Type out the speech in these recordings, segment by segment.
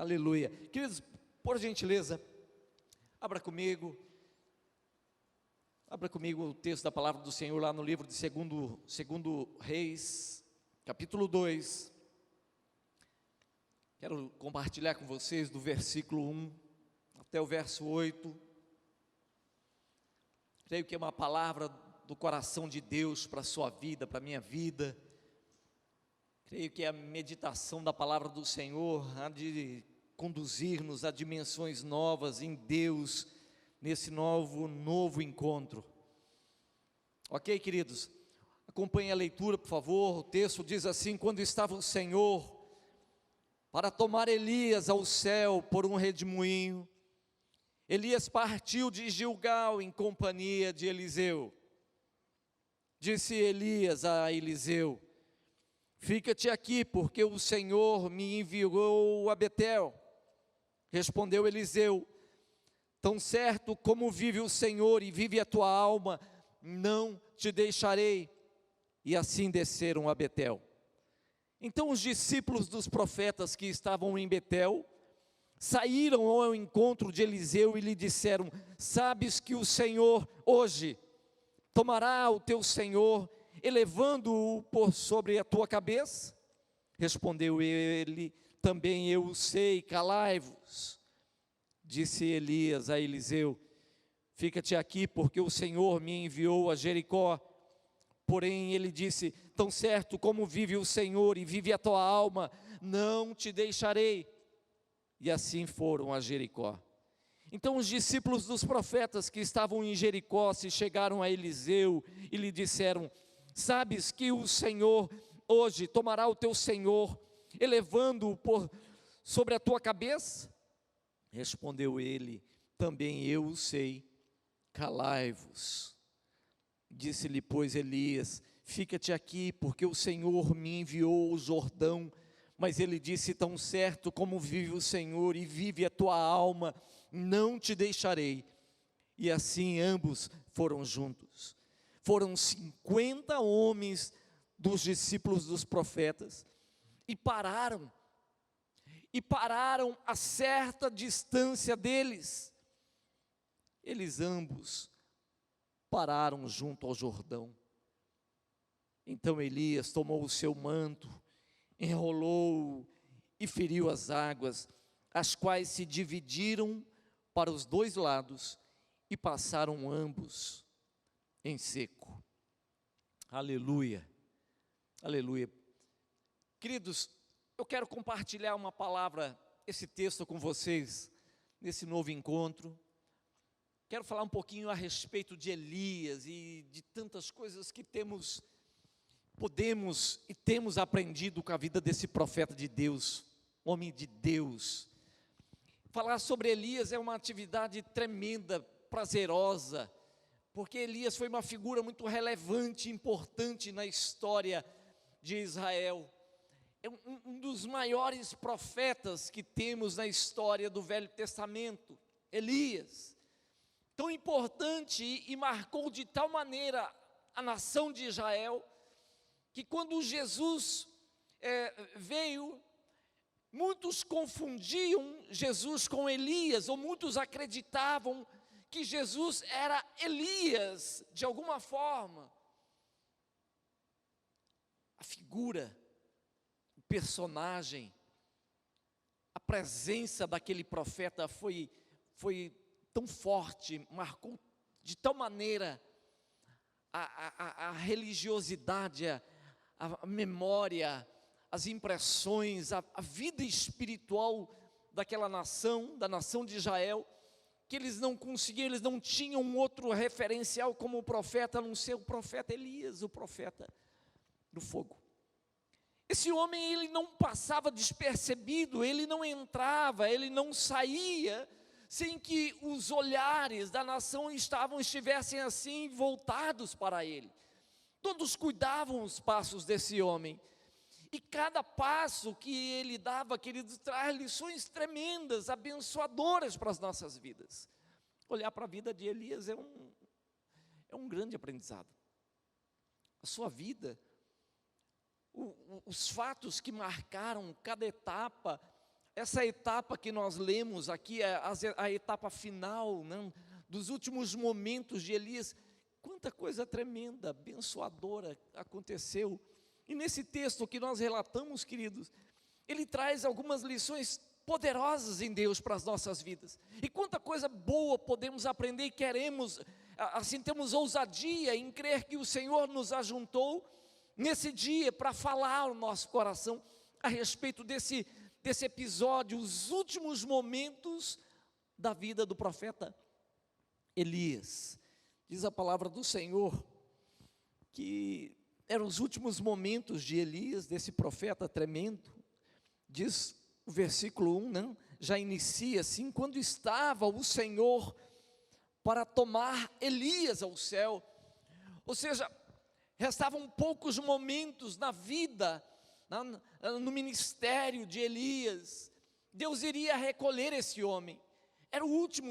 Aleluia. Queridos, por gentileza, abra comigo o texto da palavra do Senhor lá no livro de segundo Reis, capítulo 2. Quero compartilhar com vocês do versículo 1 até o verso 8. Creio que é uma palavra do coração de Deus para a sua vida, para a minha vida. Creio que a meditação da palavra do Senhor há de conduzir-nos a dimensões novas em Deus, nesse novo encontro. Ok, queridos? Acompanhe a leitura, por favor. O texto diz assim: quando estava o Senhor para tomar Elias ao céu por um redemoinho, Elias partiu de Gilgal em companhia de Eliseu. Disse Elias a Eliseu: fica-te aqui, porque o Senhor me enviou a Betel. Respondeu Eliseu: tão certo como vive o Senhor e vive a tua alma, não te deixarei. E assim desceram a Betel. Então os discípulos dos profetas que estavam em Betel saíram ao encontro de Eliseu e lhe disseram: sabes que o Senhor hoje tomará o teu senhor, elevando-o por sobre a tua cabeça? Respondeu ele: também eu sei, calai-vos. Disse Elias a Eliseu: fica-te aqui, porque o Senhor me enviou a Jericó. Porém ele disse: tão certo como vive o Senhor e vive a tua alma, não te deixarei. E assim foram a Jericó. Então os discípulos dos profetas que estavam em Jericó se chegaram a Eliseu e lhe disseram: sabes que o Senhor hoje tomará o teu senhor, elevando-o por sobre a tua cabeça? Respondeu ele: também eu o sei, calai-vos. Disse-lhe, pois, Elias: fica-te aqui, porque o Senhor me enviou ao Jordão. Mas ele disse: tão certo como vive o Senhor e vive a tua alma, não te deixarei. E assim ambos foram juntos. Foram 50 homens dos discípulos dos profetas e pararam a certa distância deles. Eles ambos pararam junto ao Jordão. Então Elias tomou o seu manto, enrolou e feriu as águas, as quais se dividiram para os dois lados e passaram ambos em seco. Aleluia, aleluia. Queridos, eu quero compartilhar uma palavra, esse texto com vocês, nesse novo encontro. Quero falar um pouquinho a respeito de Elias e de tantas coisas que podemos e temos aprendido com a vida desse profeta de Deus, homem de Deus. Falar sobre Elias é uma atividade tremenda, prazerosa, porque Elias foi uma figura muito relevante, importante na história de Israel. É um dos maiores profetas que temos na história do Velho Testamento, Elias. Tão importante e marcou de tal maneira a nação de Israel, que quando Jesus veio, muitos confundiam Jesus com Elias, ou muitos acreditavam que Jesus era Elias, de alguma forma. A figura, o personagem, a presença daquele profeta foi tão forte, marcou de tal maneira a religiosidade, a memória, as impressões, a vida espiritual daquela nação, da nação de Israel, que eles não conseguiam, eles não tinham um outro referencial como o profeta, a não ser o profeta Elias, o profeta do fogo. Esse homem, ele não passava despercebido, ele não entrava, ele não saía, sem que os olhares da nação estivessem assim voltados para ele. Todos cuidavam os passos desse homem, e cada passo que ele dava, queridos, traz lições tremendas, abençoadoras para as nossas vidas. Olhar para a vida de Elias é um grande aprendizado. A sua vida, os fatos que marcaram cada etapa, essa etapa que nós lemos aqui, a etapa final, né, dos últimos momentos de Elias, quanta coisa tremenda, abençoadora aconteceu. E nesse texto que nós relatamos, queridos, ele traz algumas lições poderosas em Deus para as nossas vidas. E quanta coisa boa podemos aprender e queremos, assim temos ousadia em crer que o Senhor nos ajuntou nesse dia para falar ao nosso coração a respeito desse episódio, os últimos momentos da vida do profeta Elias. Diz a palavra do Senhor que eram os últimos momentos de Elias, desse profeta tremendo. Diz o versículo 1, né? Já inicia assim: quando estava o Senhor para tomar Elias ao céu. Ou seja, restavam poucos momentos na vida, no ministério de Elias. Deus iria recolher esse homem.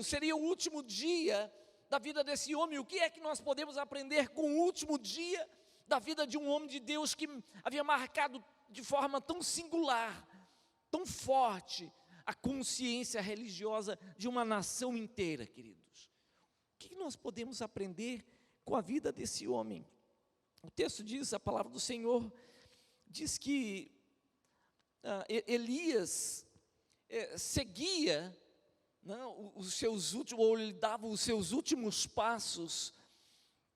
Seria o último dia da vida desse homem. O que é que nós podemos aprender com o último dia da vida de um homem de Deus que havia marcado de forma tão singular, tão forte, a consciência religiosa de uma nação inteira, queridos? O que nós podemos aprender com a vida desse homem? O texto diz, a palavra do Senhor diz que Elias seguia, os seus últimos, ou ele dava os seus últimos passos,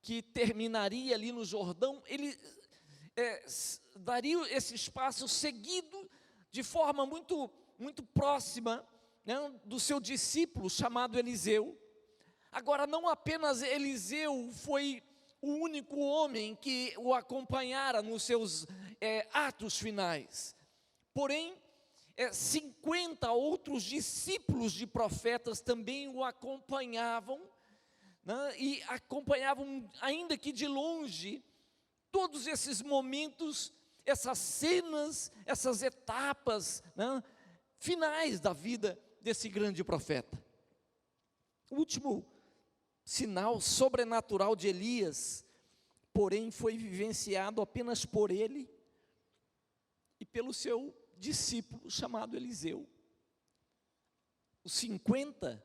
que terminaria ali no Jordão. Ele daria esses passos seguido de forma muito, muito próxima, né, do seu discípulo chamado Eliseu. Agora, não apenas Eliseu foi o único homem que o acompanhara nos seus atos finais, porém 50 outros discípulos de profetas também o acompanhavam, né, e acompanhavam, ainda que de longe, todos esses momentos, essas cenas, essas etapas, né, finais da vida desse grande profeta. O último sinal sobrenatural de Elias, porém, foi vivenciado apenas por ele e pelo seu discípulo chamado Eliseu. Os 50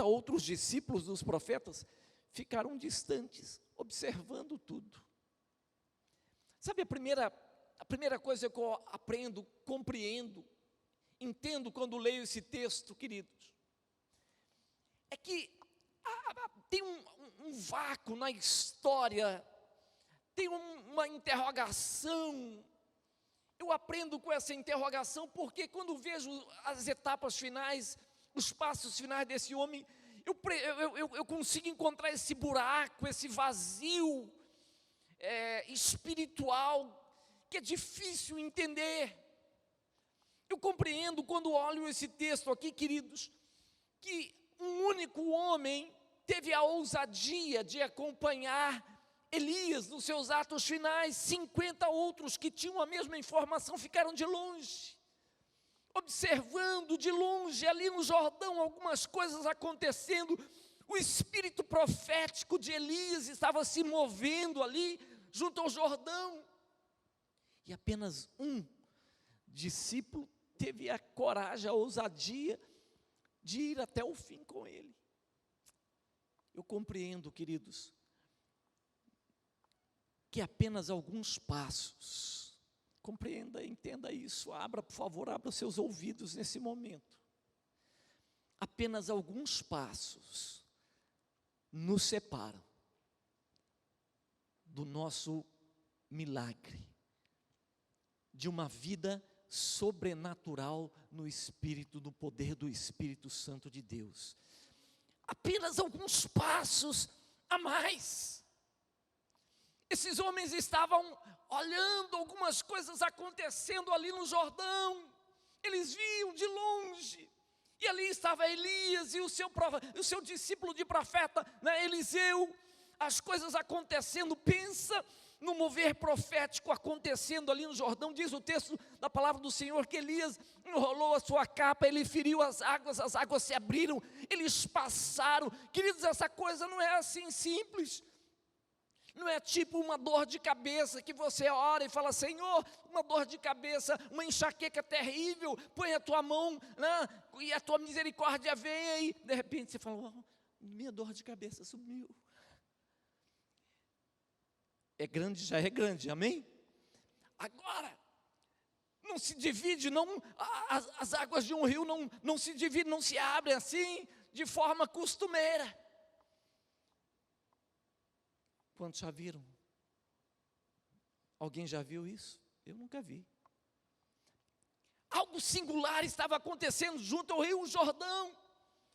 outros discípulos dos profetas ficaram distantes, observando tudo. Sabe, a primeira coisa que eu aprendo, compreendo, entendo quando leio esse texto, queridos, é que tem um vácuo na história, tem uma interrogação. Eu aprendo com essa interrogação porque quando vejo as etapas finais, os passos finais desse homem, eu consigo encontrar esse buraco, esse vazio espiritual, que é difícil entender. Eu compreendo quando olho esse texto aqui, queridos, que um único homem teve a ousadia de acompanhar Elias nos seus atos finais. 50 outros que tinham a mesma informação ficaram de longe, observando de longe ali no Jordão algumas coisas acontecendo. O espírito profético de Elias estava se movendo ali junto ao Jordão, e apenas um discípulo teve a coragem, a ousadia de ir até o fim com ele. Eu compreendo, queridos, que apenas alguns passos, compreenda, entenda isso, por favor, abra os seus ouvidos nesse momento. Apenas alguns passos nos separam do nosso milagre, de uma vida sobrenatural no Espírito, no poder do Espírito Santo de Deus. Apenas alguns passos a mais. Esses homens estavam olhando algumas coisas acontecendo ali no Jordão. Eles viam de longe, e ali estava Elias e o seu discípulo de profeta, né, Eliseu, as coisas acontecendo. Pensa no mover profético acontecendo ali no Jordão. Diz o texto da palavra do Senhor que Elias enrolou a sua capa, ele feriu as águas se abriram, eles passaram. Queridos, essa coisa não é assim simples. Não é tipo uma dor de cabeça que você ora e fala: Senhor, uma dor de cabeça, uma enxaqueca terrível, põe a tua mão, né, e a tua misericórdia vem aí. De repente você fala: oh, minha dor de cabeça sumiu. É grande, já é grande, amém? Agora, não se divide, as águas de um rio não se dividem, não se abrem assim, de forma costumeira. Quantos já viram? Alguém já viu isso? Eu nunca vi. Algo singular estava acontecendo junto ao Rio Jordão.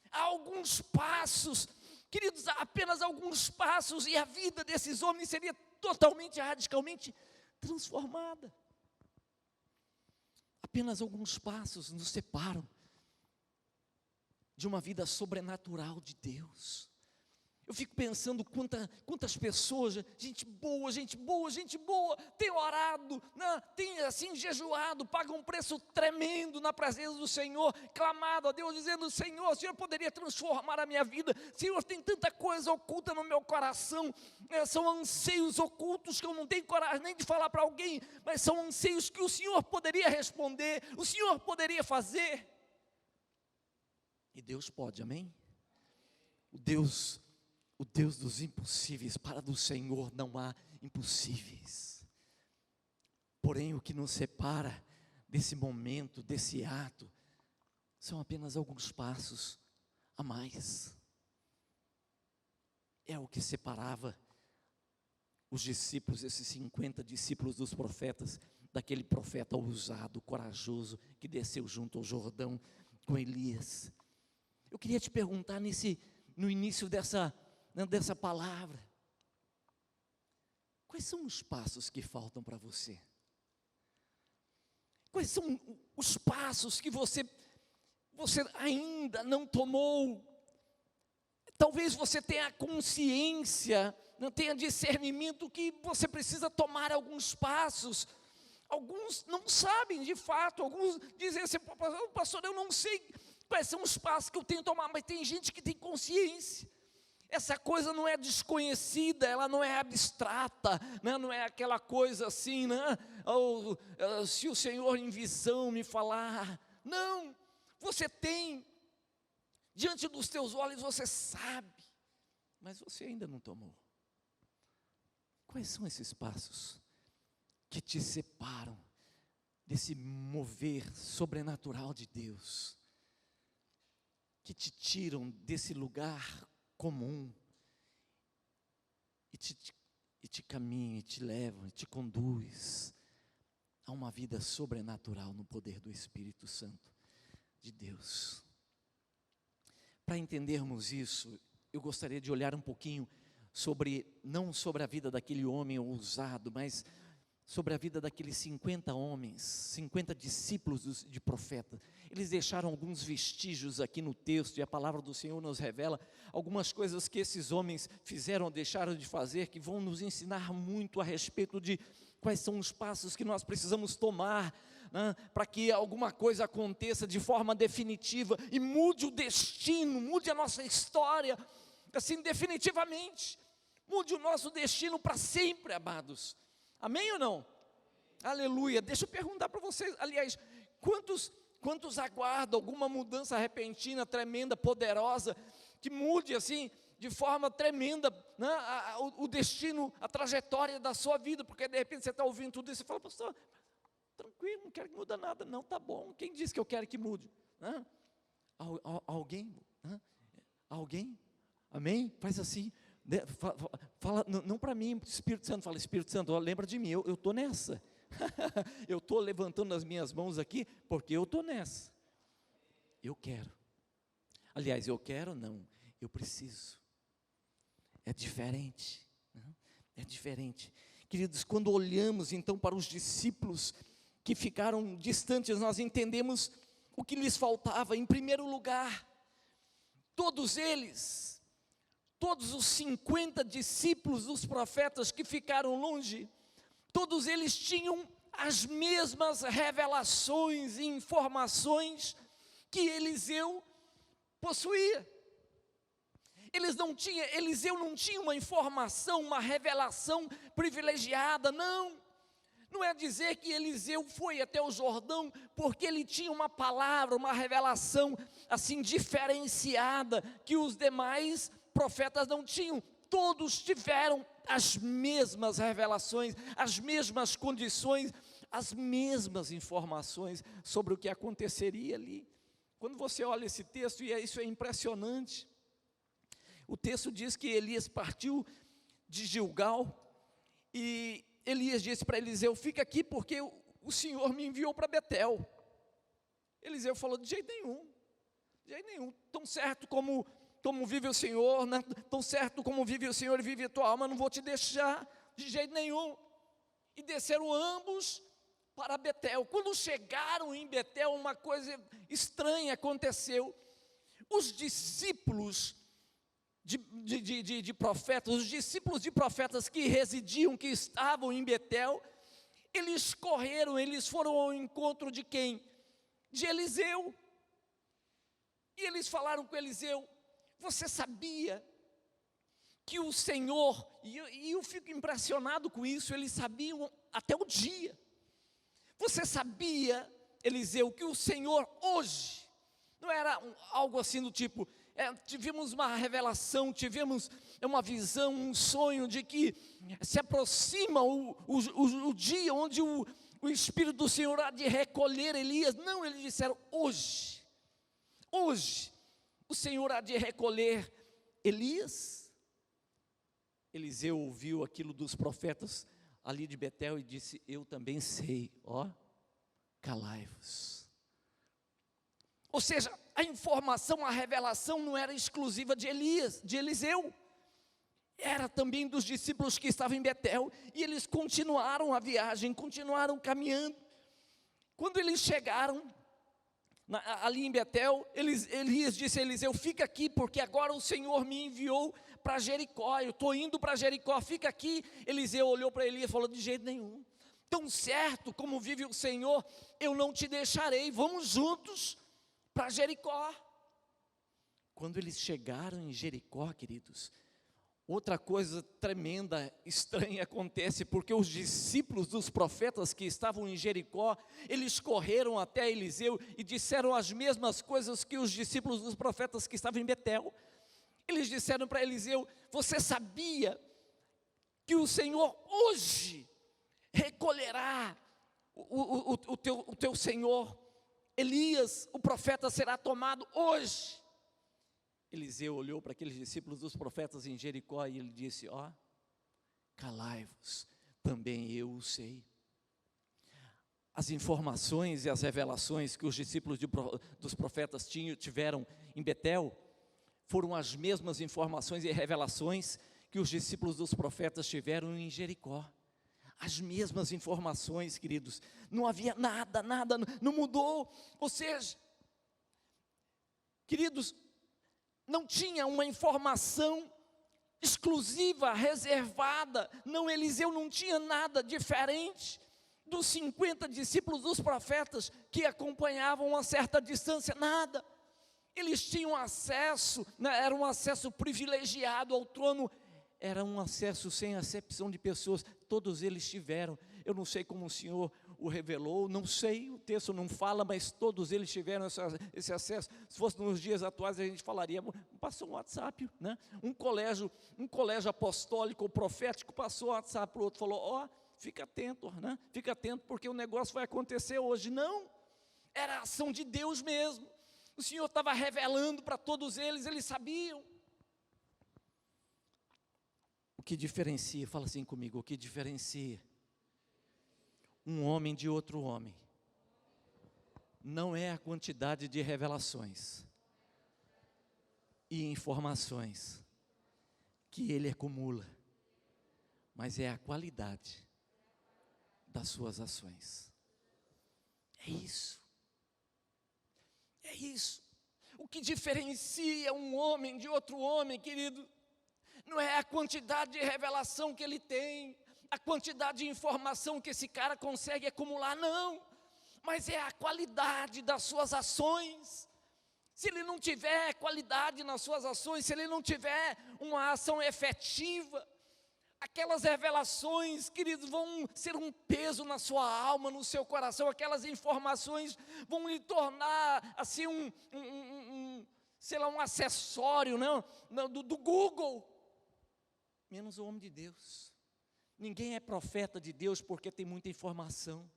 Há alguns passos, queridos, apenas alguns passos, e a vida desses homens seria totalmente, radicalmente transformada. Apenas alguns passos nos separam de uma vida sobrenatural de Deus. Eu fico pensando quantas pessoas, gente boa, tem orado, né, tem assim jejuado, paga um preço tremendo na presença do Senhor, clamado a Deus, dizendo: Senhor, o Senhor poderia transformar a minha vida, Senhor, tem tanta coisa oculta no meu coração, são anseios ocultos que eu não tenho coragem nem de falar para alguém, mas são anseios que o Senhor poderia responder, o Senhor poderia fazer. E Deus pode, amém? O Deus dos impossíveis, para do Senhor não há impossíveis. Porém, o que nos separa desse momento, desse ato, são apenas alguns passos a mais. É o que separava os discípulos, esses 50 discípulos dos profetas, daquele profeta ousado, corajoso, que desceu junto ao Jordão com Elias. Eu queria te perguntar no início dessa palavra, quais são os passos que faltam para você? Quais são os passos que você ainda não tomou? Talvez você tenha consciência, não tenha discernimento que você precisa tomar alguns passos. Alguns não sabem de fato, alguns dizem assim: pastor, eu não sei quais são os passos que eu tenho que tomar, mas tem gente que tem consciência. Essa coisa não é desconhecida, ela não é abstrata, né? Não é aquela coisa assim, né? Se o Senhor em visão me falar. Não, você tem, diante dos teus olhos você sabe, mas você ainda não tomou. Quais são esses passos que te separam desse mover sobrenatural de Deus? Que te tiram desse lugar comum, e te caminha, e te leva, e te conduz a uma vida sobrenatural no poder do Espírito Santo de Deus. Para entendermos isso, eu gostaria de olhar um pouquinho não sobre a vida daquele homem ousado, mas sobre a vida daqueles 50 homens, 50 discípulos de profeta. Eles deixaram alguns vestígios aqui no texto, e a palavra do Senhor nos revela algumas coisas que esses homens fizeram ou deixaram de fazer, que vão nos ensinar muito a respeito de quais são os passos que nós precisamos tomar, né, para que alguma coisa aconteça de forma definitiva, e mude o destino, mude a nossa história, assim definitivamente, mude o nosso destino para sempre, amados. Amém ou não? Aleluia. Deixa eu perguntar para vocês, aliás, quantos aguardam alguma mudança repentina, tremenda, poderosa, que mude assim, de forma tremenda, né, o destino, a trajetória da sua vida? Porque de repente você está ouvindo tudo isso e fala: pastor, tranquilo, não quero que mude nada. Não, tá bom, quem disse que eu quero que mude? Né? Alguém? Né? Alguém? Amém? Faz assim. Fala, não para mim, Espírito Santo, fala: Espírito Santo, lembra de mim, eu estou nessa. Eu estou levantando as minhas mãos aqui, porque eu estou nessa. Eu quero. Aliás, eu quero não, eu preciso. É diferente, né? É diferente. Queridos, quando olhamos então para os discípulos que ficaram distantes, nós entendemos o que lhes faltava. Em primeiro lugar, todos os 50 discípulos dos profetas que ficaram longe, todos eles tinham as mesmas revelações e informações que Eliseu possuía. Eliseu não tinha uma informação, uma revelação privilegiada, não. Não é dizer que Eliseu foi até o Jordão porque ele tinha uma palavra, uma revelação assim diferenciada, que os demais profetas não tinham. Todos tiveram as mesmas revelações, as mesmas condições, as mesmas informações sobre o que aconteceria ali. Quando você olha esse texto, e isso é impressionante, o texto diz que Elias partiu de Gilgal, e Elias disse para Eliseu: fica aqui porque o Senhor me enviou para Betel. Eliseu falou: de jeito nenhum, tão certo como vive o Senhor, né? Tão certo como vive o Senhor e vive a tua alma, não vou te deixar de jeito nenhum. E desceram ambos para Betel. Quando chegaram em Betel, uma coisa estranha aconteceu. Os discípulos de profetas, os discípulos de profetas que residiam, que estavam em Betel, eles correram, eles foram ao encontro de quem? De Eliseu. E eles falaram com Eliseu: você sabia que o Senhor, e eu fico impressionado com isso, eles sabiam até o dia. Você sabia, Eliseu, que o Senhor hoje, não era algo assim do tipo, tivemos uma revelação, tivemos uma visão, um sonho de que se aproxima o dia onde o Espírito do Senhor há de recolher Elias. Não, eles disseram: hoje o Senhor há de recolher Elias. Eliseu ouviu aquilo dos profetas ali de Betel e disse: eu também sei, calai-vos. Ou seja, a informação, a revelação não era exclusiva de Eliseu, era também dos discípulos que estavam em Betel, e eles continuaram a viagem, continuaram caminhando. Quando eles chegaram ali em Betel, Elias disse a Eliseu: fica aqui, porque agora o Senhor me enviou para Jericó, eu estou indo para Jericó, fica aqui. Eliseu olhou para Elias e falou: de jeito nenhum, tão certo como vive o Senhor, eu não te deixarei, vamos juntos para Jericó. Quando eles chegaram em Jericó, queridos, outra coisa tremenda, estranha acontece, porque os discípulos dos profetas que estavam em Jericó, eles correram até Eliseu e disseram as mesmas coisas que os discípulos dos profetas que estavam em Betel. Eles disseram para Eliseu: você sabia que o Senhor hoje recolherá o teu senhor Elias, o profeta será tomado hoje. Eliseu olhou para aqueles discípulos dos profetas em Jericó e ele disse: calai-vos, também eu o sei. As informações e as revelações que os discípulos dos profetas tiveram em Betel foram as mesmas informações e revelações que os discípulos dos profetas tiveram em Jericó. As mesmas informações, queridos, não havia nada, não mudou. Ou seja, queridos, não tinha uma informação exclusiva, reservada. Não, Eliseu não tinha nada diferente dos 50 discípulos dos profetas que acompanhavam a certa distância, nada. Eles tinham acesso, era um acesso privilegiado ao trono, era um acesso sem acepção de pessoas, todos eles tiveram. Eu não sei como o Senhor o revelou, não sei, o texto não fala, mas todos eles tiveram esse acesso. Se fosse nos dias atuais, a gente falaria: passou um WhatsApp, né? Um colégio apostólico ou profético passou o WhatsApp para o outro, falou: fica atento, né? Fica atento, porque o negócio vai acontecer hoje. Não, era a ação de Deus mesmo. O Senhor estava revelando para todos eles, eles sabiam. O que diferencia, fala assim comigo, o que diferencia um homem de outro homem não é a quantidade de revelações e informações que ele acumula, mas é a qualidade das suas ações. É isso. É isso. O que diferencia um homem de outro homem, querido, não é a quantidade de revelação que ele tem, a quantidade de informação que esse cara consegue acumular, não, mas é a qualidade das suas ações. se ele não tiver qualidade nas suas ações, se ele não tiver uma ação efetiva, aquelas revelações, queridos, vão ser um peso na sua alma, no seu coração, aquelas informações vão lhe tornar, assim, sei lá, um acessório, não, do Google, menos o homem de Deus. Ninguém é profeta de Deus porque tem muita informação.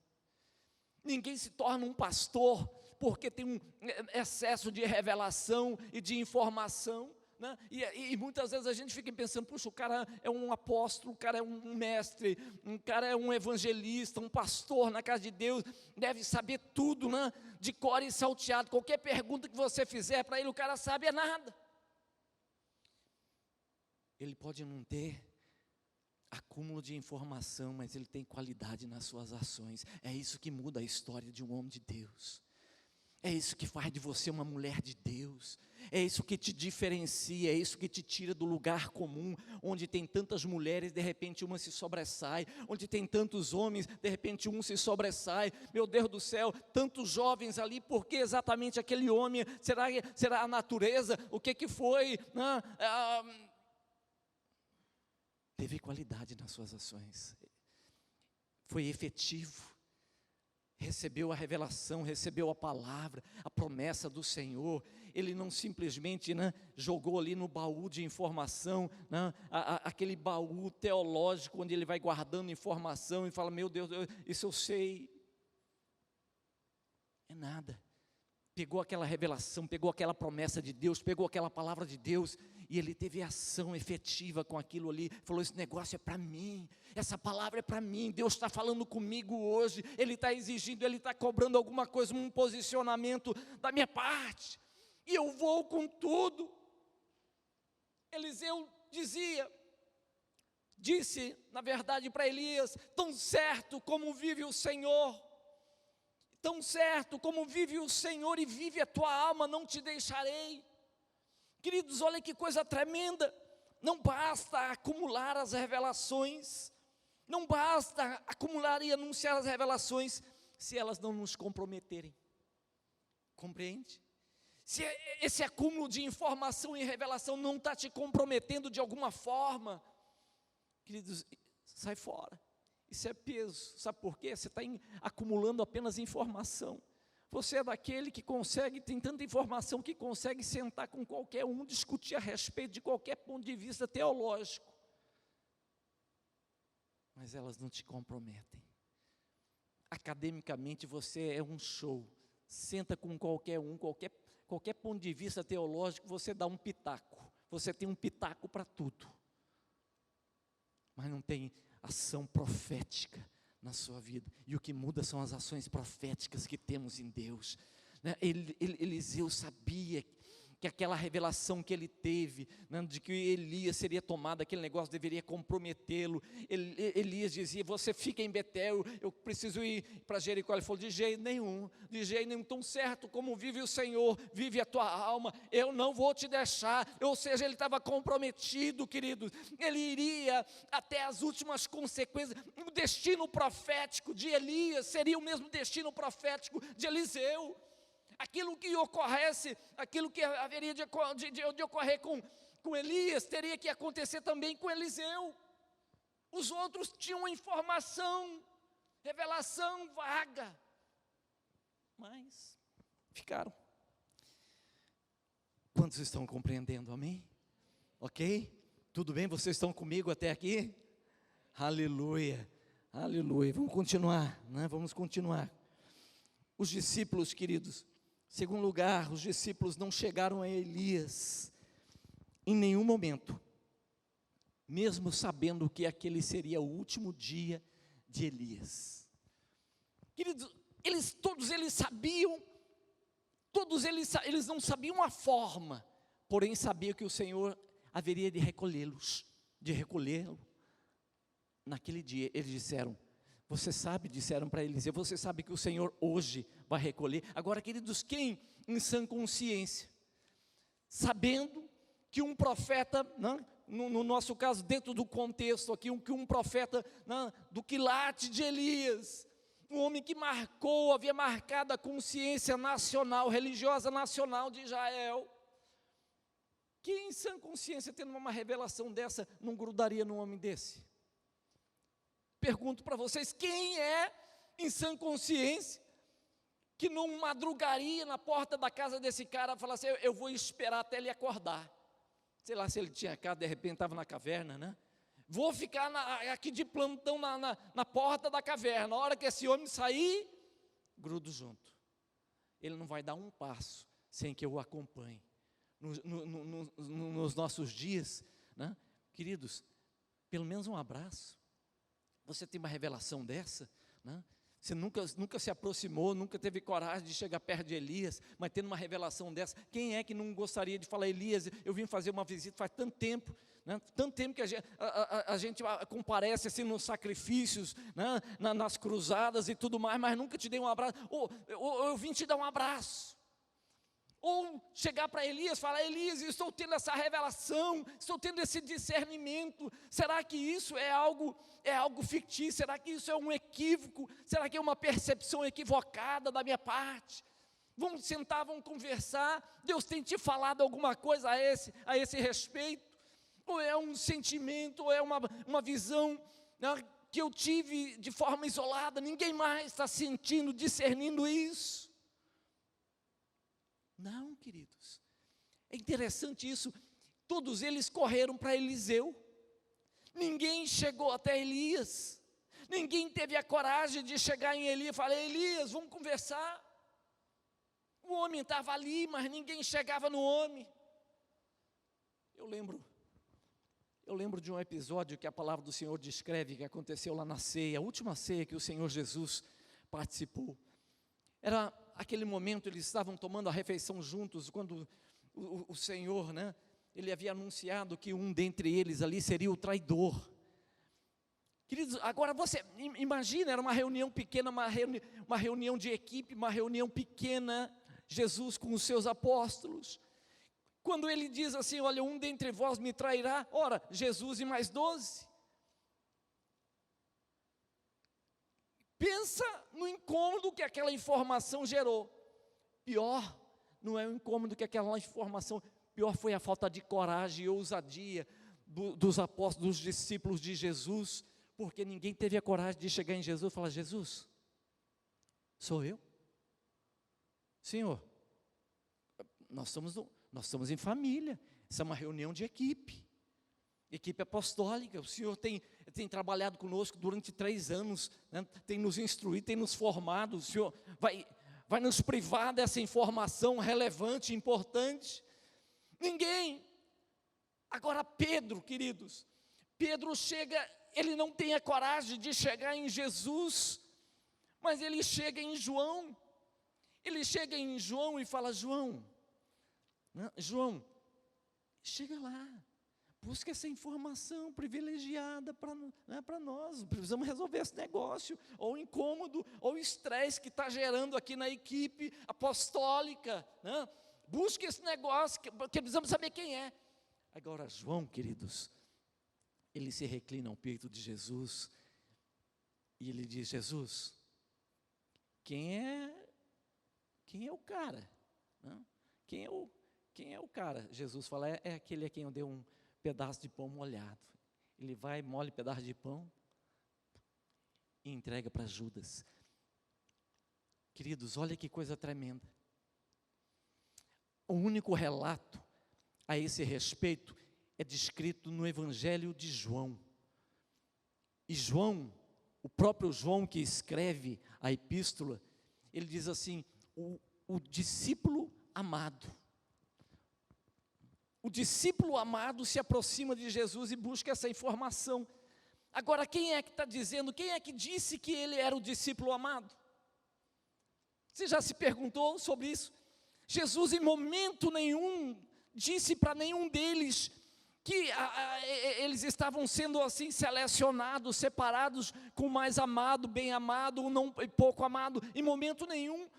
Ninguém se torna um pastor porque tem um excesso de revelação e de informação, né? E muitas vezes a gente fica pensando, puxa, o cara é um apóstolo, o cara é um mestre, um cara é um evangelista, um pastor na casa de Deus, deve saber tudo, né? De cor e salteado. Qualquer pergunta que você fizer para ele, o cara sabe é nada. Ele pode não ter acúmulo de informação, mas ele tem qualidade nas suas ações. É isso que muda a história de um homem de Deus. É isso que faz de você uma mulher de Deus. É isso que te diferencia, é isso que te tira do lugar comum, onde tem tantas mulheres, de repente uma se sobressai, onde tem tantos homens, de repente um se sobressai. Meu Deus do céu, tantos jovens ali, porque exatamente aquele homem, será a natureza? O que foi? Teve qualidade nas suas ações, foi efetivo, recebeu a revelação, recebeu a palavra, a promessa do Senhor. Ele não simplesmente jogou ali no baú de informação, aquele baú teológico, onde ele vai guardando informação e fala, meu Deus, isso eu sei. É nada. Pegou aquela revelação, pegou aquela promessa de Deus, pegou aquela palavra de Deus, e ele teve ação efetiva com aquilo ali, falou, esse negócio é para mim, essa palavra é para mim, Deus está falando comigo hoje, Ele está exigindo, Ele está cobrando alguma coisa, um posicionamento da minha parte, e eu vou com tudo. Eliseu disse na verdade para Elias, tão certo como vive o Senhor, tão certo como vive o Senhor e vive a tua alma, não te deixarei. Queridos, olha que coisa tremenda, não basta acumular as revelações, não basta acumular e anunciar as revelações, se elas não nos comprometerem, compreende? Se esse acúmulo de informação e revelação não está te comprometendo de alguma forma, queridos, sai fora, isso é peso. Sabe por quê? Você está acumulando apenas informação. Você é daquele que consegue, tem tanta informação que consegue sentar com qualquer um, discutir a respeito de qualquer ponto de vista teológico, mas elas não te comprometem. Academicamente você é um show, senta com qualquer um, qualquer ponto de vista teológico, você dá um pitaco, você tem um pitaco para tudo, mas não tem ação profética na sua vida, e o que muda são as ações proféticas que temos em Deus, né? Eliseu sabia que aquela revelação que ele teve, né, de que Elias seria tomado, aquele negócio deveria comprometê-lo. Elias dizia, você fica em Betel, eu preciso ir para Jericó. Ele falou, de jeito nenhum, tão certo como vive o Senhor, vive a tua alma, eu não vou te deixar. Ou seja, ele estava comprometido, querido, ele iria até as últimas consequências. O destino profético de Elias seria o mesmo destino profético de Eliseu. Aquilo que ocorresse, aquilo que haveria de ocorrer com Elias, teria que acontecer também com Eliseu. Os outros tinham informação, revelação vaga, mas ficaram. Quantos estão compreendendo, amém? Ok? Tudo bem? Vocês estão comigo até aqui? Aleluia, aleluia. Vamos continuar, né? Vamos continuar. Os discípulos, queridos, segundo lugar, os discípulos não chegaram a Elias em nenhum momento, mesmo sabendo que aquele seria o último dia de Elias. Queridos, todos eles sabiam, eles não sabiam a forma, porém sabiam que o Senhor haveria de recolhê-lo naquele dia. Eles disseram, disseram para Eliseu, você sabe que o Senhor hoje vai recolher. Agora, queridos, quem em sã consciência, sabendo que um profeta, no nosso caso, dentro do contexto aqui, que um profeta do quilate de Elias, um homem que havia marcado a consciência nacional, religiosa nacional de Israel. Quem em sã consciência, tendo uma revelação dessa, não grudaria num homem desse? Pergunto para vocês, quem é em sã consciência que não madrugaria na porta da casa desse cara e falasse, eu vou esperar até ele acordar? Sei lá se ele tinha casa, de repente estava na caverna, né? Vou ficar aqui de plantão na porta da caverna. Na hora que esse homem sair, grudo junto. Ele não vai dar um passo sem que eu o acompanhe. Nos nossos dias, né? Queridos, pelo menos um abraço. Você tem uma revelação dessa, né? Você nunca se aproximou, nunca teve coragem de chegar perto de Elias, mas tendo uma revelação dessa, quem é que não gostaria de falar, Elias, eu vim fazer uma visita faz tanto tempo, né? Tanto tempo que a gente comparece assim nos sacrifícios, né? Nas cruzadas e tudo mais, mas nunca te dei um abraço, ou eu vim te dar um abraço. Ou chegar para Elias e falar, Elias, eu estou tendo essa revelação, estou tendo esse discernimento, será que isso é algo fictício? Será que isso é um equívoco? Será que é uma percepção equivocada da minha parte? Vamos sentar, vamos conversar, Deus tem te falado alguma coisa a esse respeito? Ou é um sentimento, ou é uma visão, né, que eu tive de forma isolada, ninguém mais está sentindo, discernindo isso? Não, queridos, é interessante isso, todos eles correram para Eliseu, ninguém chegou até Elias, ninguém teve a coragem de chegar em Elias e falar, Elias, vamos conversar. O homem estava ali, mas ninguém chegava no homem. Eu lembro de um episódio que a palavra do Senhor descreve, que aconteceu lá na ceia, a última ceia que o Senhor Jesus participou. Era aquele momento, eles estavam tomando a refeição juntos, quando o Senhor, né, ele havia anunciado que um dentre eles ali seria o traidor. Queridos, agora você imagina, era uma reunião pequena, uma reunião de equipe, uma reunião pequena, Jesus com os seus apóstolos. Quando ele diz assim, olha, um dentre vós me trairá, ora, Jesus e mais 12. Pensa no incômodo que aquela informação gerou. Pior, não é o incômodo que aquela informação, pior foi a falta de coragem e ousadia dos apóstolos, dos discípulos de Jesus, porque ninguém teve a coragem de chegar em Jesus e falar, Jesus, sou eu? Senhor, nós estamos em família, isso é uma reunião de equipe apostólica, o Senhor tem trabalhado conosco durante 3 anos, né? Tem nos instruído, tem nos formado, o Senhor vai nos privar dessa informação relevante, importante? Ninguém. Agora Pedro, queridos, Pedro chega, ele não tem a coragem de chegar em Jesus, mas ele chega em João, e fala, João, chega lá, busca essa informação privilegiada para nós, precisamos resolver esse negócio, ou o incômodo, ou o estresse que está gerando aqui na equipe apostólica, né? Busca esse negócio, porque precisamos saber quem é. Agora João, queridos, ele se reclina ao peito de Jesus, e ele diz, Jesus, quem é o cara? Né? Quem é o cara? Jesus fala, é aquele a quem eu dei um pedaço de pão molhado. Ele vai, molha um pedaço de pão e entrega para Judas. Queridos, olha que coisa tremenda. O único relato a esse respeito é descrito no Evangelho de João. E João, o próprio João que escreve a epístola, ele diz assim, o discípulo amado. O discípulo amado se aproxima de Jesus e busca essa informação. Agora, quem é que está dizendo, quem é que disse que ele era o discípulo amado? Você já se perguntou sobre isso? Jesus em momento nenhum disse para nenhum deles que eles estavam sendo assim selecionados, separados com o mais amado, bem amado ou não, pouco amado, em momento nenhum.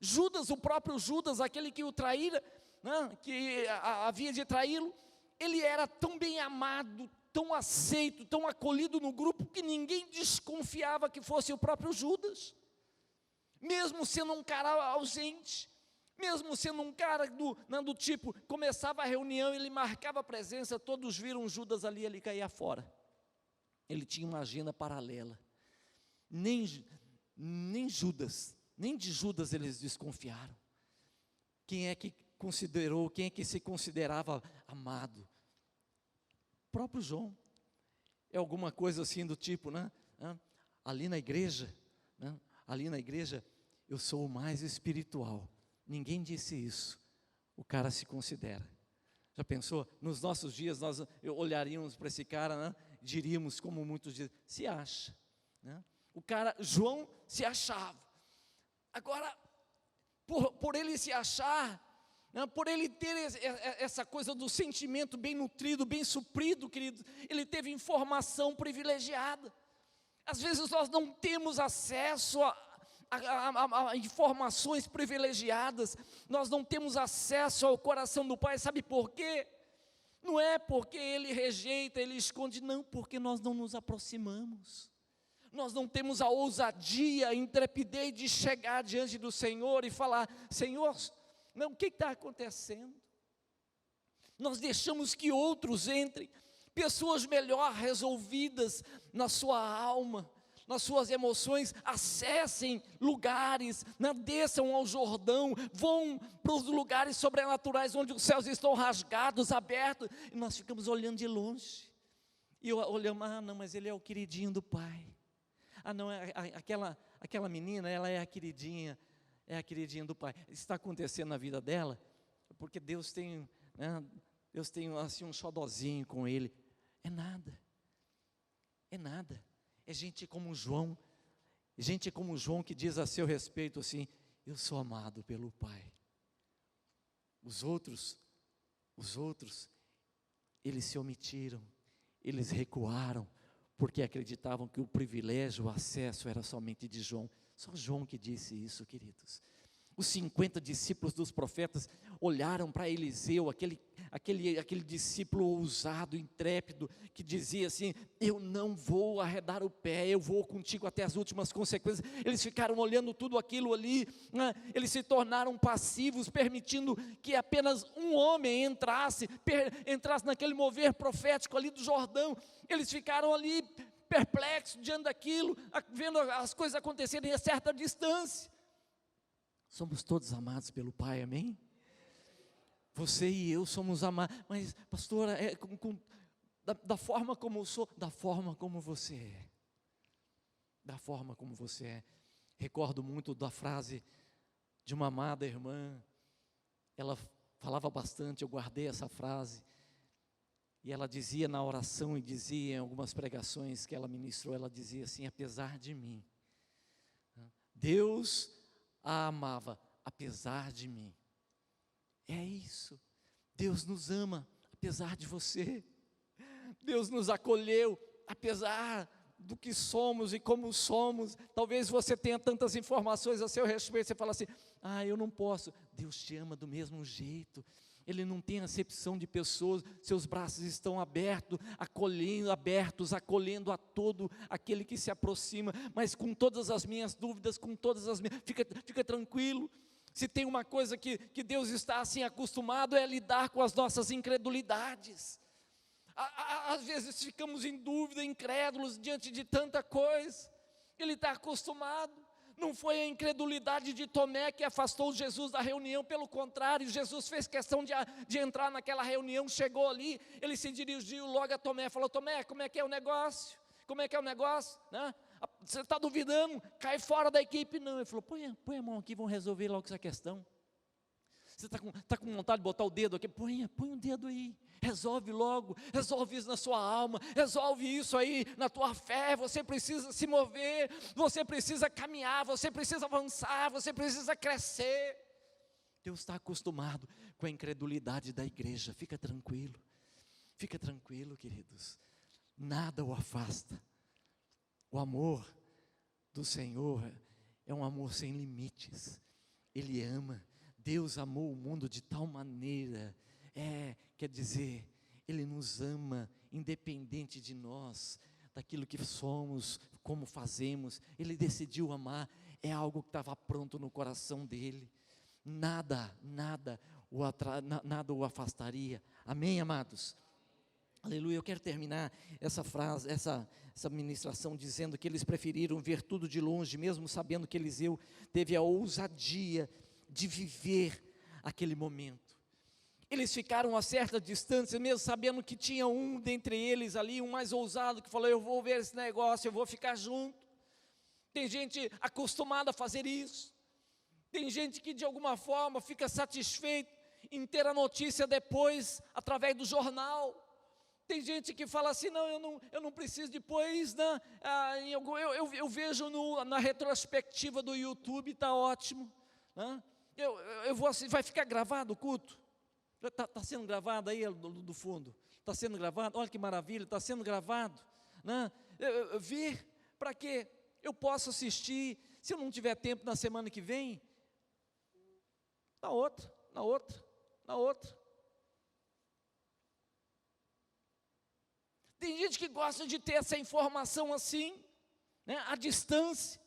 Judas, o próprio Judas, aquele que o traíra, né, que havia de traí-lo, ele era tão bem amado, tão aceito, tão acolhido no grupo, que ninguém desconfiava que fosse o próprio Judas. mesmo sendo um cara ausente, mesmo sendo um cara do tipo, começava a reunião, ele marcava a presença, todos viram Judas ali, ele caía fora. Ele tinha uma agenda paralela. Nem Judas, nem de Judas eles desconfiaram. Quem é que se considerava amado? O próprio João. É alguma coisa assim do tipo, né? Ali na igreja, eu sou o mais espiritual. Ninguém disse isso. O cara se considera. Já pensou? Nos nossos dias, nós olharíamos para esse cara, né? Diríamos, como muitos dizem, se acha, né? O cara, João, se achava. Agora, por ele se achar, né, por ele ter essa coisa do sentimento bem nutrido, bem suprido, querido, ele teve informação privilegiada. Às vezes nós não temos acesso a informações privilegiadas, nós não temos acesso ao coração do Pai, sabe por quê? Não é porque Ele rejeita, Ele esconde, não, porque nós não nos aproximamos, nós não temos a ousadia, a intrepidez de chegar diante do Senhor e falar, Senhor, não, o que está acontecendo? Nós deixamos que outros entrem, pessoas melhor resolvidas na sua alma, nas suas emoções, acessem lugares, né, desçam ao Jordão, vão para os lugares sobrenaturais, onde os céus estão rasgados, abertos, e nós ficamos olhando de longe, e olhamos, não, mas ele é o queridinho do Pai, não, aquela menina, ela é a queridinha do Pai. Isso está acontecendo na vida dela, porque Deus tem, né, assim um xodozinho com ele. É nada, é gente como João que diz a seu respeito assim, eu sou amado pelo Pai. Os outros, eles se omitiram, eles recuaram, porque acreditavam que o privilégio, o acesso era somente de João. Só João que disse isso, queridos. Os 50 discípulos dos profetas olharam para Eliseu, aquele discípulo ousado, intrépido, que dizia assim, eu não vou arredar o pé, eu vou contigo até as últimas consequências. Eles ficaram olhando tudo aquilo ali, né? Eles se tornaram passivos, permitindo que apenas um homem entrasse naquele mover profético ali do Jordão. Eles ficaram ali perplexos diante daquilo, vendo as coisas acontecerem a certa distância. Somos todos amados pelo Pai, amém? Você e eu somos amados, mas pastora, da forma como eu sou, da forma como você é. Da forma como você é. Recordo muito da frase de uma amada irmã, ela falava bastante, eu guardei essa frase, e ela dizia na oração, e dizia em algumas pregações que ela ministrou, ela dizia assim, apesar de mim, Deus a amava, apesar de mim. É isso, Deus nos ama, apesar de você, Deus nos acolheu, apesar do que somos e como somos. Talvez você tenha tantas informações a seu respeito, você fala assim, eu não posso. Deus te ama do mesmo jeito, Ele não tem acepção de pessoas, seus braços estão abertos, acolhendo a todo aquele que se aproxima, mas com todas as minhas dúvidas, fica tranquilo. Se tem uma coisa que Deus está assim acostumado, é lidar com as nossas incredulidades. Às vezes ficamos em dúvida, incrédulos diante de tanta coisa, Ele está acostumado. Não foi a incredulidade de Tomé que afastou Jesus da reunião, pelo contrário, Jesus fez questão de entrar naquela reunião, chegou ali, Ele se dirigiu logo a Tomé, falou, Tomé, como é que é o negócio? Né? Você está duvidando? Cai fora da equipe. Não, ele falou, põe a mão aqui, vamos resolver logo essa questão. Você está com vontade de botar o dedo aqui? Põe o dedo aí, resolve logo, resolve isso na sua alma, resolve isso aí na tua fé. Você precisa se mover, você precisa caminhar, você precisa avançar, você precisa crescer. Deus está acostumado com a incredulidade da igreja. Fica tranquilo, queridos, nada o afasta. O amor do Senhor é um amor sem limites. Ele ama. Deus amou o mundo de tal maneira, quer dizer, Ele nos ama, independente de nós, daquilo que somos, como fazemos, Ele decidiu amar. é algo que estava pronto no coração dele. Nada o afastaria. Amém, amados? Aleluia. Eu quero terminar essa frase, essa ministração dizendo que eles preferiram ver tudo de longe, mesmo sabendo que Eliseu teve a ousadia de viver aquele momento. Eles ficaram a certa distância, mesmo sabendo que tinha um dentre eles ali, um mais ousado, que falou: eu vou ver esse negócio, eu vou ficar junto. Tem gente acostumada a fazer isso. Tem gente que de alguma forma fica satisfeito em ter a notícia depois, através do jornal. Tem gente que fala assim: não, eu não preciso depois, né? Eu vejo na retrospectiva do YouTube, está ótimo, né? Eu vou assim, vai ficar gravado o culto? Está sendo gravado aí do fundo? Está sendo gravado? Olha que maravilha, está sendo gravado, né? Vir, para quê? Eu posso assistir, se eu não tiver tempo na semana que vem, na outra. Tem gente que gosta de ter essa informação assim, né, à distância.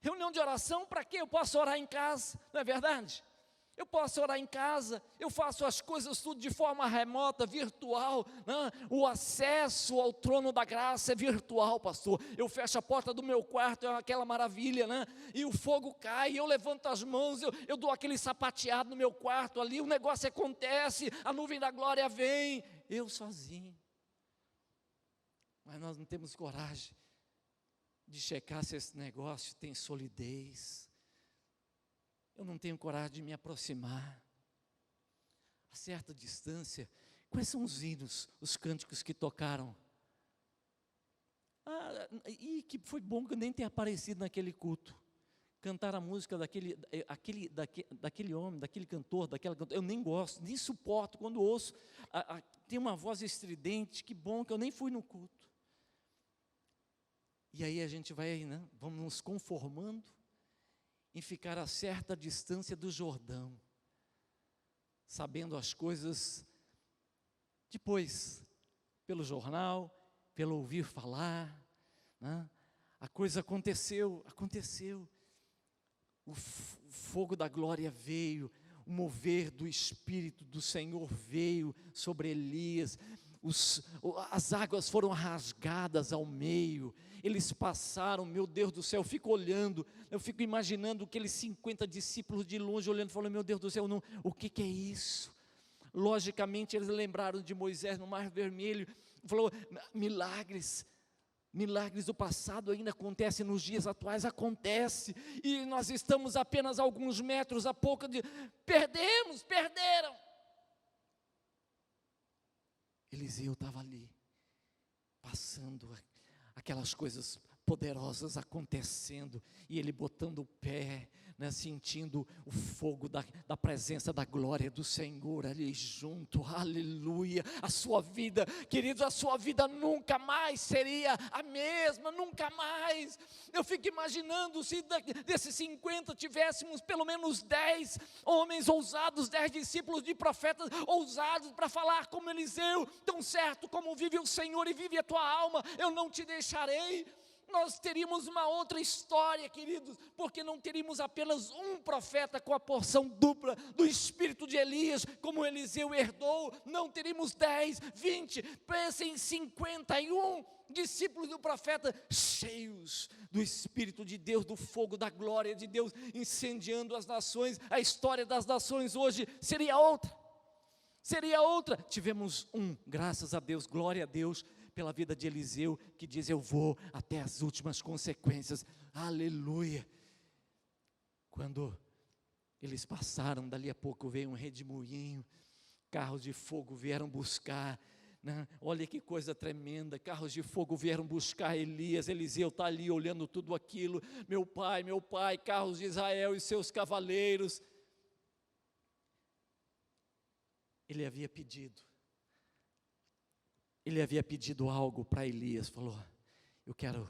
Reunião de oração, para quê? Eu posso orar em casa, não é verdade? Eu posso orar em casa, eu faço as coisas tudo de forma remota, virtual, né? O acesso ao trono da graça é virtual, pastor. Eu fecho a porta do meu quarto, é aquela maravilha, né? E o fogo cai, eu levanto as mãos, eu dou aquele sapateado no meu quarto ali, o negócio acontece, a nuvem da glória vem, eu sozinho. Mas nós não temos coragem de checar se esse negócio tem solidez. Eu não tenho coragem de me aproximar. A certa distância, quais são os hinos, os cânticos que tocaram? E que foi bom que eu nem tenha aparecido naquele culto. Cantar a música daquele homem, daquele cantor, daquela cantora. Eu nem gosto, nem suporto quando ouço. Tem uma voz estridente, que bom que eu nem fui no culto. E aí a gente vai, né, vamos nos conformando em ficar a certa distância do Jordão, sabendo as coisas depois, pelo jornal, pelo ouvir falar, né? A coisa aconteceu, o fogo da glória veio, o mover do Espírito do Senhor veio sobre Elias, as águas foram rasgadas ao meio, eles passaram, meu Deus do céu, eu fico olhando, eu fico imaginando aqueles 50 discípulos de longe olhando, falando: meu Deus do céu, o que é isso? Logicamente eles lembraram de Moisés no Mar Vermelho, falou: milagres do passado ainda acontecem nos dias atuais, acontece, e nós estamos apenas a alguns metros, a pouco de, perderam. Eliseu estava ali, passando aquelas coisas poderosas acontecendo, e ele botando o pé, né, sentindo o fogo da presença da glória do Senhor ali junto, aleluia. A sua vida, queridos, a sua vida nunca mais seria a mesma, nunca mais. Eu fico imaginando se desses 50 tivéssemos pelo menos 10 homens ousados, 10 discípulos de profetas ousados para falar como Eliseu: tão certo como vive o Senhor e vive a tua alma, eu não te deixarei. Nós teríamos uma outra história, queridos, porque não teríamos apenas um profeta com a porção dupla do espírito de Elias, como Eliseu herdou. Não teríamos 10, 20, pensem em 51 discípulos do profeta, cheios do Espírito de Deus, do fogo da glória de Deus, incendiando as nações. A história das nações hoje seria outra. Tivemos graças a Deus, glória a Deus, pela vida de Eliseu, que diz: eu vou até as últimas consequências, aleluia. Quando eles passaram, dali a pouco veio um redemoinho, carros de fogo vieram buscar, né? Olha que coisa tremenda, carros de fogo vieram buscar Elias. Eliseu está ali olhando tudo aquilo: meu pai, carros de Israel e seus cavaleiros. Ele havia pedido algo para Elias, falou: eu quero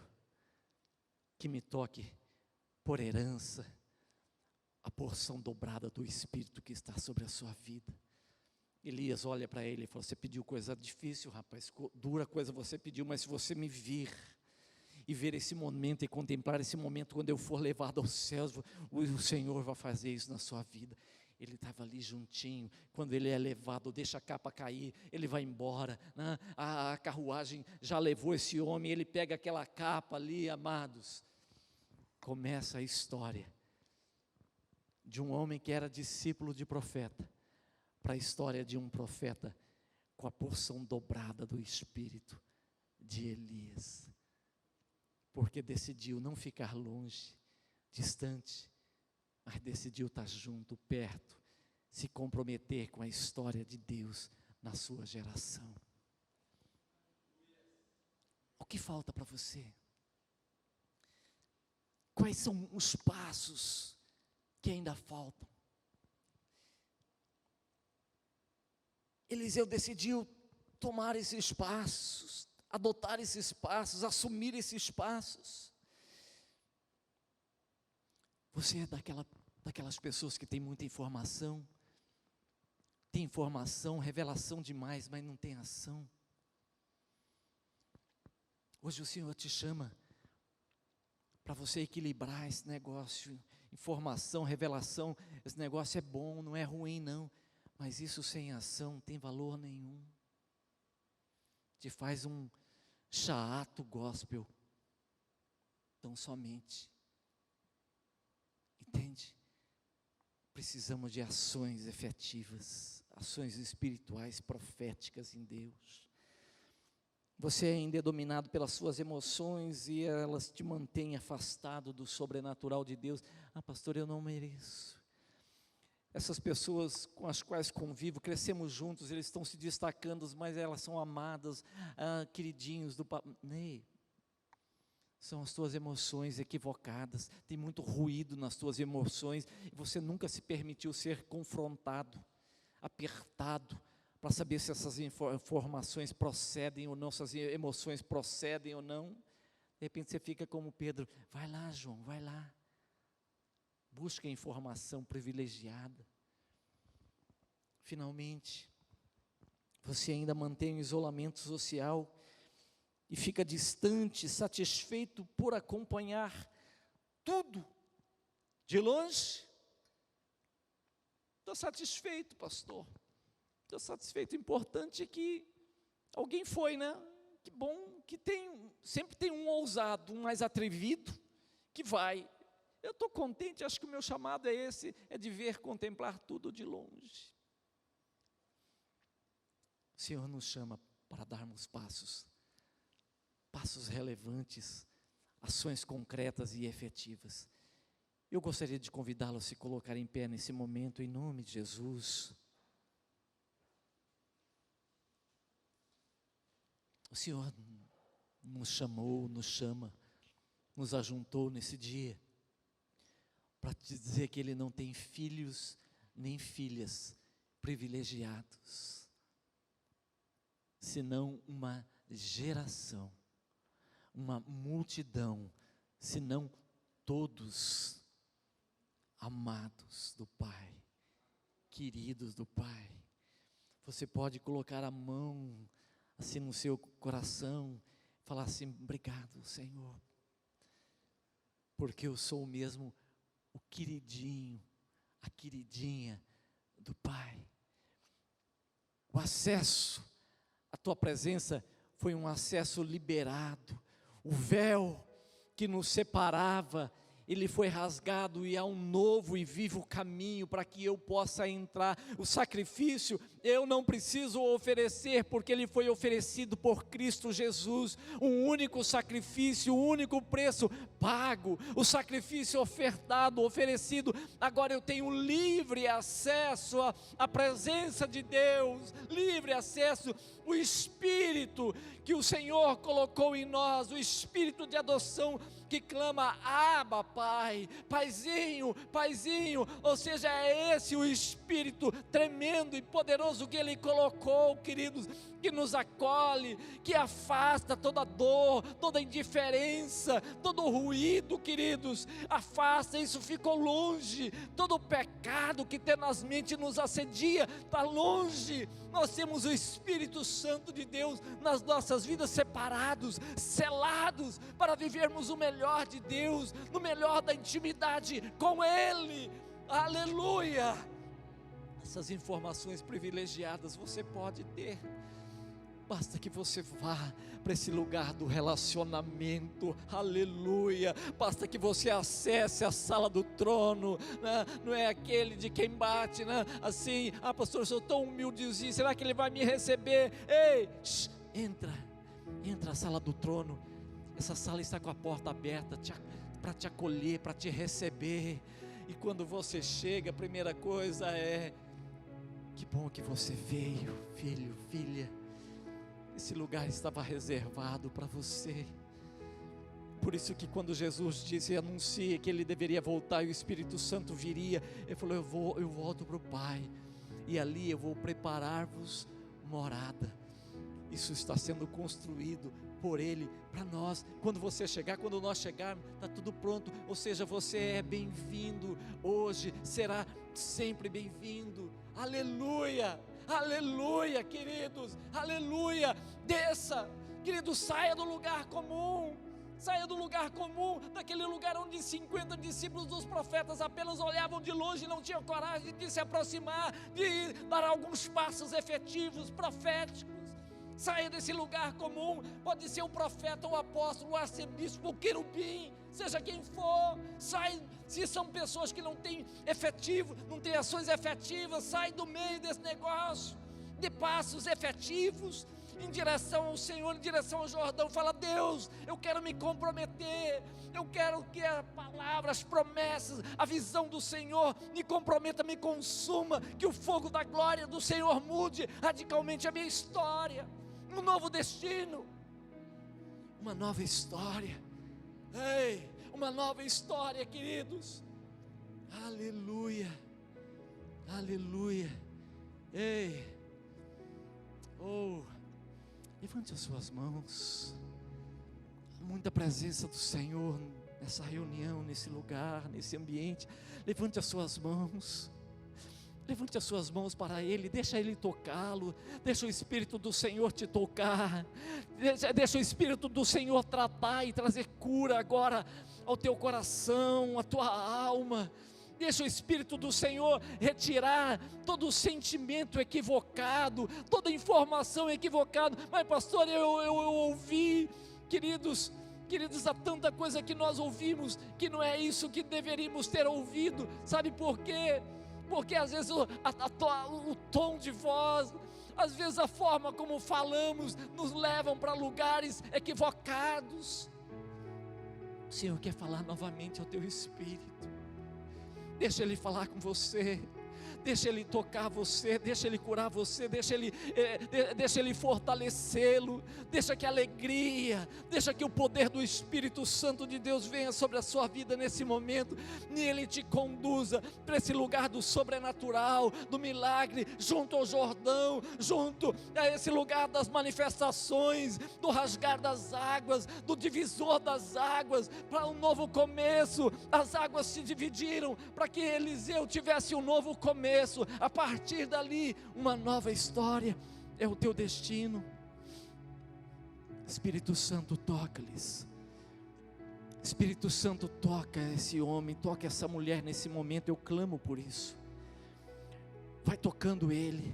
que me toque por herança a porção dobrada do Espírito que está sobre a sua vida. Elias olha para ele e fala: você pediu coisa difícil, rapaz, dura coisa você pediu, mas se você me vir e ver esse momento e contemplar esse momento quando eu for levado aos céus, o Senhor vai fazer isso na sua vida. Ele estava ali juntinho, quando ele é levado, deixa a capa cair, ele vai embora, né? A carruagem já levou esse homem, ele pega aquela capa ali, amados. Começa a história de um homem que era discípulo de profeta, para a história de um profeta com a porção dobrada do Espírito de Elias, porque decidiu não ficar longe, distante, mas decidiu estar junto, perto, se comprometer com a história de Deus na sua geração. O que falta para você? Quais são os passos que ainda faltam? Eliseu decidiu tomar esses passos, adotar esses passos, assumir esses passos. Você é daquelas pessoas que tem muita informação, tem informação, revelação demais, mas não tem ação. Hoje o Senhor te chama para você equilibrar esse negócio, informação, revelação. Esse negócio é bom, não é ruim não, mas isso sem ação não tem valor nenhum. Te faz um chato gospel, tão somente. Entende? Precisamos de ações efetivas, ações espirituais, proféticas em Deus. Você ainda é dominado pelas suas emoções e elas te mantêm afastado do sobrenatural de Deus. Ah, pastor, eu não mereço. Essas pessoas com as quais convivo, crescemos juntos, eles estão se destacando, mas elas são amadas, queridinhos do papai. São as tuas emoções equivocadas, tem muito ruído nas tuas emoções, e você nunca se permitiu ser confrontado, apertado, para saber se essas informações procedem ou não, se as emoções procedem ou não. De repente você fica como Pedro, vai lá João, vai lá, busca a informação privilegiada. Finalmente, você ainda mantém o isolamento social, e fica distante, satisfeito por acompanhar tudo de longe. Estou satisfeito, pastor, estou satisfeito. O importante é que alguém foi, né? Que bom que sempre tem um ousado, um mais atrevido, que vai. Eu estou contente, acho que o meu chamado é esse, é de ver, contemplar tudo de longe. O Senhor nos chama para darmos passos relevantes, ações concretas e efetivas. Eu gostaria de convidá-lo a se colocar em pé nesse momento, em nome de Jesus. O Senhor nos chamou, nos chama, nos ajuntou nesse dia, para te dizer que Ele não tem filhos nem filhas privilegiados, senão uma geração, uma multidão, senão todos amados do Pai, queridos do Pai. Você pode colocar a mão assim no seu coração, falar assim: obrigado, Senhor, porque eu sou mesmo o queridinho, a queridinha do Pai. O acesso à tua presença foi um acesso liberado. O véu que nos separava, ele foi rasgado, e há um novo e vivo caminho para que eu possa entrar. O sacrifício eu não preciso oferecer, porque ele foi oferecido por Cristo Jesus, um único sacrifício, um único preço pago, o sacrifício ofertado, oferecido. Agora eu tenho livre acesso à presença de Deus, livre acesso. O Espírito que o Senhor colocou em nós, o Espírito de adoção, que clama: Abba, Pai, Paizinho, Paizinho. Ou seja, é esse o Espírito tremendo e poderoso que Ele colocou, queridos, que nos acolhe, que afasta toda dor, toda indiferença, todo ruído, queridos, afasta, isso ficou longe, todo o pecado que tenazmente nos assedia, está longe. Nós temos o Espírito Santo de Deus nas nossas vidas, separados, selados, para vivermos o melhor de Deus, no melhor da intimidade com Ele, aleluia. Essas informações privilegiadas você pode ter, basta que você vá para esse lugar do relacionamento, aleluia. Basta que você acesse a sala do trono, né? Não é aquele de quem bate, né? Assim: pastor, eu sou tão humildezinho, será que ele vai me receber? Ei, entra na sala do trono. Essa sala está com a porta aberta para te acolher, para te receber. E quando você chega, a primeira coisa é: que bom que você veio, filho, filha. Esse lugar estava reservado para você. Por isso que quando Jesus disse, anuncia que Ele deveria voltar e o Espírito Santo viria, Ele falou: eu volto para o Pai, e ali eu vou preparar-vos morada. Isso está sendo construído por Ele, para nós. Quando você chegar, quando nós chegarmos, está tudo pronto. Ou seja, você é bem-vindo hoje, será sempre bem-vindo, aleluia. Aleluia, queridos, aleluia. Desça, queridos, saia do lugar comum. Saia do lugar comum, daquele lugar onde 50 discípulos dos profetas apenas olhavam de longe e não tinham coragem de se aproximar, de dar alguns passos efetivos, proféticos. Saia desse lugar comum. Pode ser o profeta, o apóstolo, o arcebispo, o querubim, seja quem for. Sai. Se são pessoas que não têm efetivo, não têm ações efetivas, sai do meio desse negócio, de passos efetivos, em direção ao Senhor, em direção ao Jordão. Fala: Deus, eu quero me comprometer, eu quero que a palavra, as promessas, a visão do Senhor me comprometa, me consuma, que o fogo da glória do Senhor mude radicalmente a minha história, um novo destino, uma nova história. Ei, uma nova história, queridos, aleluia, aleluia. Ei, levante as suas mãos. Muita presença do Senhor nessa reunião, nesse lugar, nesse ambiente. Levante as suas mãos. Levante as suas mãos para Ele, deixa Ele tocá-lo, deixa o Espírito do Senhor te tocar, deixa o Espírito do Senhor tratar e trazer cura agora ao teu coração, à tua alma. Deixa o Espírito do Senhor retirar todo o sentimento equivocado, toda informação equivocada. Mas pastor, eu ouvi, queridos, há tanta coisa que nós ouvimos, que não é isso que deveríamos ter ouvido. Sabe por quê? Porque às vezes o tom de voz, às vezes a forma como falamos, nos levam para lugares equivocados. O Senhor quer falar novamente ao teu espírito. Deixa Ele falar com você, deixa Ele tocar você, deixa Ele curar você, deixa Ele fortalecê-lo, deixa que a alegria, deixa que o poder do Espírito Santo de Deus venha sobre a sua vida nesse momento, e Ele te conduza para esse lugar do sobrenatural, do milagre, junto ao Jordão, junto a esse lugar das manifestações, do rasgar das águas, do divisor das águas, para um novo começo. As águas se dividiram para que Eliseu tivesse um novo começo. A partir dali, uma nova história é o teu destino. Espírito Santo, toca-lhes. Espírito Santo, toca esse homem, toca essa mulher nesse momento. Eu clamo por isso. Vai tocando ele,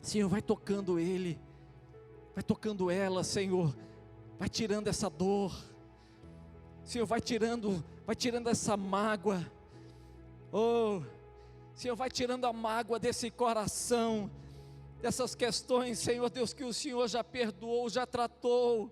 Senhor, vai tocando ele, vai tocando ela, Senhor, vai tirando essa dor, Senhor, vai tirando essa mágoa. Senhor, vai tirando a mágoa desse coração, dessas questões, Senhor Deus, que o Senhor já perdoou, já tratou.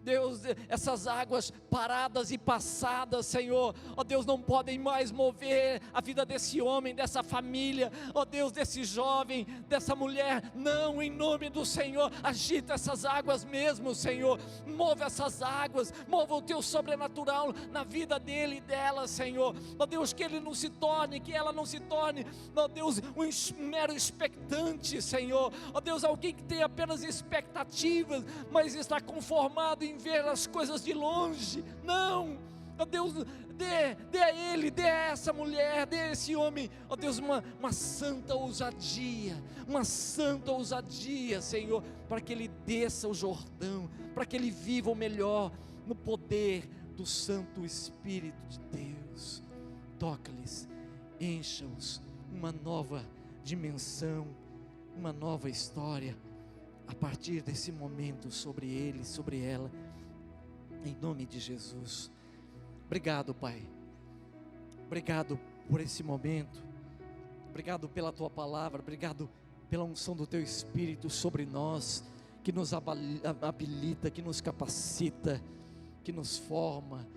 Deus, essas águas paradas e passadas, Senhor, ó Deus, não podem mais mover a vida desse homem, dessa família, ó Deus, desse jovem, dessa mulher. Não, em nome do Senhor, agita essas águas mesmo, Senhor. Move essas águas, mova o teu sobrenatural na vida dele e dela, Senhor. Ó Deus, que ele não se torne, que ela não se torne, ó Deus, um mero expectante, Senhor. Ó Deus, alguém que tem apenas expectativas, mas está conformado em ver as coisas de longe. Não, ó Deus, dê a ele, dê a essa mulher, dê a esse homem, ó Deus, uma santa ousadia, Senhor, para que ele desça o Jordão, para que ele viva o melhor no poder do Santo Espírito de Deus. Toca-lhes, encha-os, uma nova dimensão, uma nova história, a partir desse momento, sobre ele, sobre ela, em nome de Jesus. Obrigado, Pai, obrigado por esse momento, obrigado pela Tua palavra, obrigado pela unção do Teu Espírito sobre nós, que nos habilita, que nos capacita, que nos forma,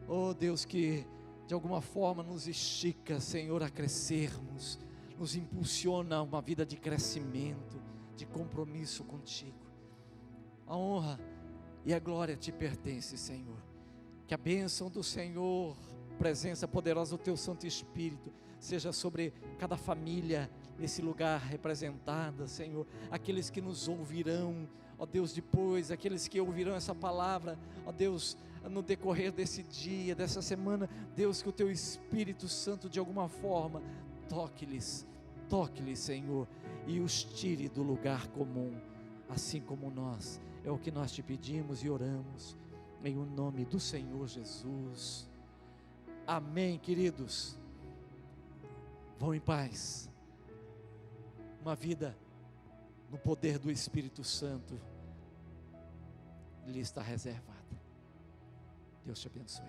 oh Deus, que de alguma forma nos estica, Senhor, a crescermos, nos impulsiona a uma vida de crescimento, de compromisso contigo. A honra e a glória te pertence, Senhor. Que a bênção do Senhor, presença poderosa do Teu Santo Espírito, seja sobre cada família nesse lugar representada, Senhor. Aqueles que nos ouvirão, ó Deus, depois, aqueles que ouvirão essa palavra, ó Deus, no decorrer desse dia, dessa semana, Deus, que o Teu Espírito Santo de alguma forma toque-lhes, Senhor, e os tire do lugar comum, assim como nós. É o que nós te pedimos e oramos, em o nome do Senhor Jesus. Amém, queridos. Vão em paz. Uma vida no poder do Espírito Santo lhe está reservada. Deus te abençoe.